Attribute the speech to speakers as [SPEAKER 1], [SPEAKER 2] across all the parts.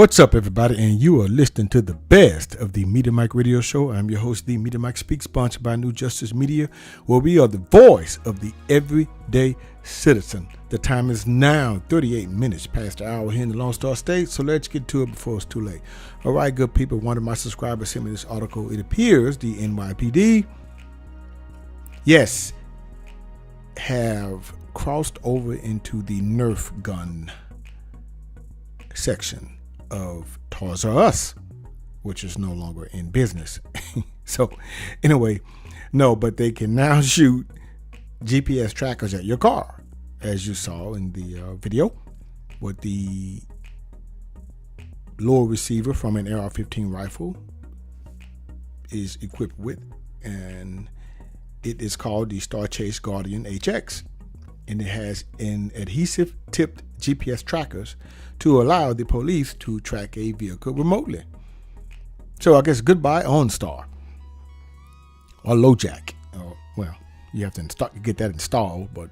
[SPEAKER 1] What's up, everybody? And you are listening to the best of the Media Mike Radio Show. I'm your host, the Media Mike Speaks, sponsored by New Justice Media, where we are the voice of the everyday citizen. The time is now 38 minutes past the hour here in the Lone Star State, so let's get to it before it's too late. All right, good people, one of my subscribers sent me this article. It appears the NYPD, yes, have crossed over into the Nerf gun section of Toys R Us, which is no longer in business. So anyway, no, but they can now shoot GPS trackers at your car, as you saw in the video, what the lower receiver from an AR-15 rifle is equipped with, and it is called the StarChase Guardian HX, and it has an adhesive-tipped GPS trackers to allow the police to track a vehicle remotely. So I guess goodbye OnStar or LoJack. Well, you have to get that installed, but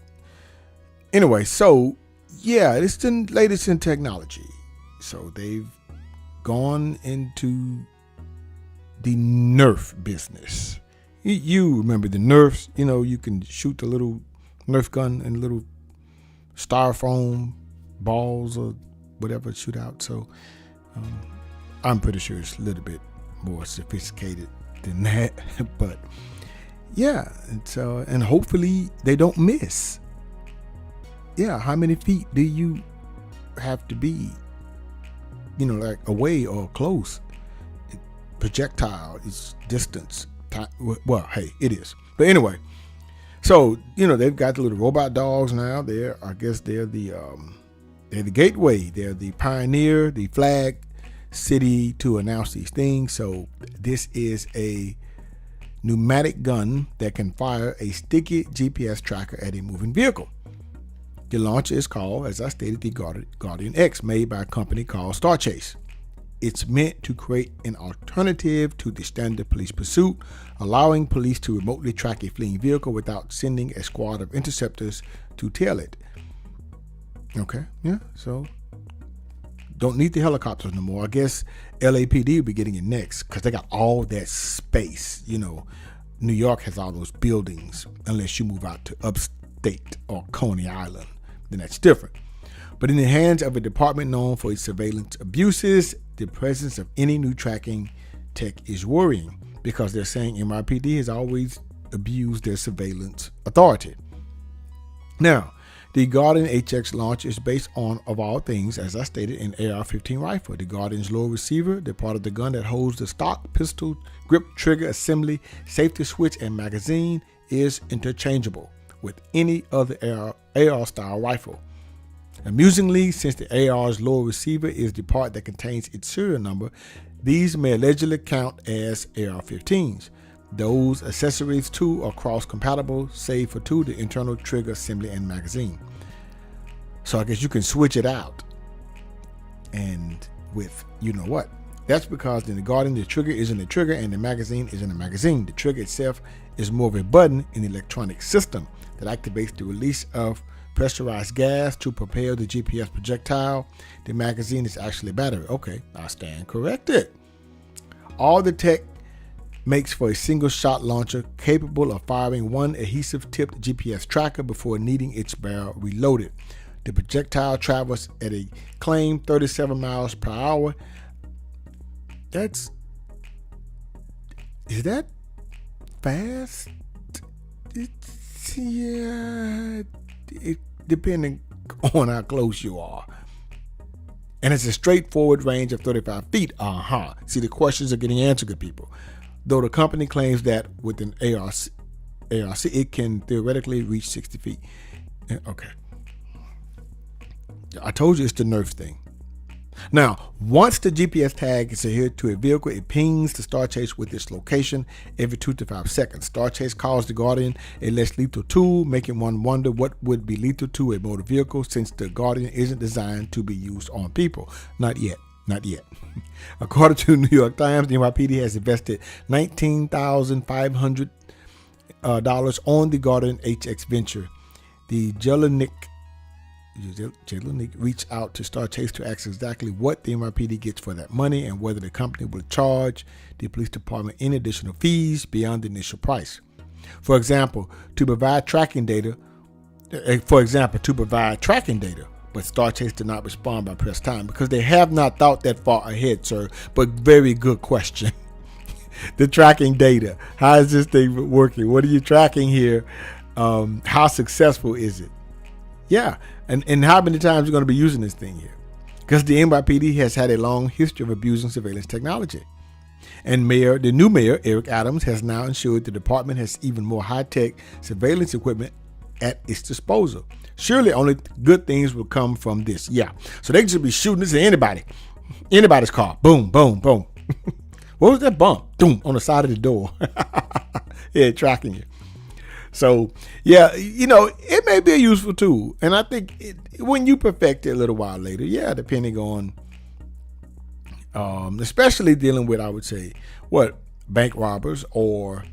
[SPEAKER 1] anyway, so yeah, it's the latest in technology. So they've gone into the Nerf business. You remember the Nerfs? You know, you can shoot the little Nerf gun and little styrofoam balls or whatever shoot out. So I'm pretty sure it's a little bit more sophisticated than that. But yeah, and hopefully they don't miss. Yeah, how many feet do you have to be, like away or close? Projectile is distance. Well, hey, it is. But anyway, so they've got the little robot dogs now. I guess they're the gateway. They're the pioneer, the flag city to announce these things. So this is a pneumatic gun that can fire a sticky GPS tracker at a moving vehicle. The launcher is called, as I stated, the Guardian X, made by a company called StarChase. It's meant to create an alternative to the standard police pursuit, allowing police to remotely track a fleeing vehicle without sending a squad of interceptors to tail it. Okay, yeah, so don't need the helicopters no more. I guess LAPD will be getting it next because they got all that space. New York has all those buildings, unless you move out to upstate or Coney Island, then that's different. But in the hands of a department known for its surveillance abuses, the presence of any new tracking tech is worrying because they're saying NYPD has always abused their surveillance authority. Now, the Guardian HX launch is based on, of all things, as I stated, an AR-15 rifle. The Guardian's lower receiver, the part of the gun that holds the stock, pistol, grip, trigger, assembly, safety switch, and magazine, is interchangeable with any other AR-style rifle. Amusingly, since the AR's lower receiver is the part that contains its serial number, these may allegedly count as AR-15s. Those accessories too are cross-compatible, save for the internal trigger, assembly, and magazine. So I guess you can switch it out. And with what? That's because in the Guardian, the trigger is in the trigger and the magazine is in the magazine. The trigger itself is more of a button in the electronic system that activates the release of pressurized gas to propel the GPS projectile. The magazine is actually a battery. Okay, I stand corrected. All the tech makes for a single shot launcher capable of firing one adhesive-tipped GPS tracker before needing its barrel reloaded. The projectile travels at a claimed 37 miles per hour. Is that fast? Depending on how close you are. And it's a straightforward range of 35 feet. See, the questions are getting answered, good people. Though the company claims that with an ARC, it can theoretically reach 60 feet. Okay. I told you it's the Nerf thing. Now, once the GPS tag is adhered to a vehicle, it pings the StarChase with its location every 2 to 5 seconds. StarChase calls the Guardian a less lethal tool, making one wonder what would be lethal to a motor vehicle since the Guardian isn't designed to be used on people. Not yet. According to New York Times, the NYPD has invested $19,500 on the Guardian HX venture. The Jelinek reached out to StarChase to ask exactly what the NYPD gets for that money and whether the company will charge the police department any additional fees beyond the initial price. For example, to provide tracking data, but StarChase did not respond by press time because they have not thought that far ahead, sir. But very good question. The tracking data. How is this thing working? What are you tracking here? How successful is it? Yeah. And how many times you're going to be using this thing here? Because the NYPD has had a long history of abusing surveillance technology. And the new mayor, Eric Adams, has now ensured the department has even more high-tech surveillance equipment at its disposal. Surely only good things will come from this. Yeah. So they can just be shooting this at anybody's car. Boom, boom, boom. What was that bump? Boom, on the side of the door. Yeah, tracking you. So, yeah, it may be a useful tool. And I think when you perfect it a little while later, yeah, depending on, especially dealing with, I would say, bank robbers or,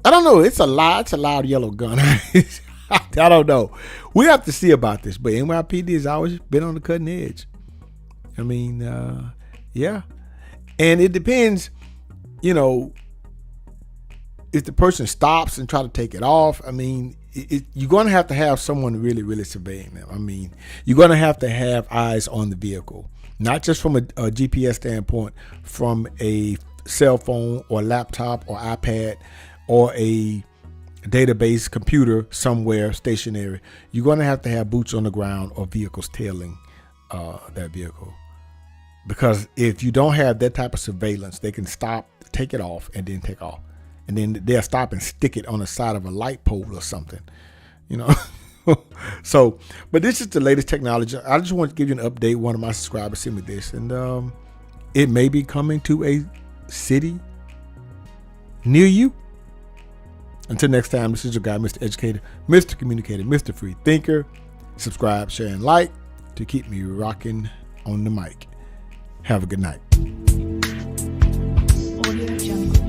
[SPEAKER 1] I don't know, it's a loud yellow gun. I don't know. We have to see about this, but NYPD has always been on the cutting edge. I mean, yeah. And it depends, if the person stops and try to take it off. I mean, you're going to have someone really, really surveying them. I mean, you're going to have eyes on the vehicle, not just from a GPS standpoint, from a cell phone or laptop or iPad or a database computer somewhere stationary. You're going to have boots on the ground or vehicles tailing that vehicle. Because if you don't have that type of surveillance, they can stop, take it off, and then take off. And then they'll stop and stick it on the side of a light pole or something, So, but this is the latest technology. I just want to give you an update. One of my subscribers sent me this, and it may be coming to a city near you. Until next time, this is your guy, Mr. Educator, Mr. Communicator, Mr. Free Thinker. Subscribe, share, and like to keep me rocking on the mic. Have a good night.
[SPEAKER 2] Audio Jungle.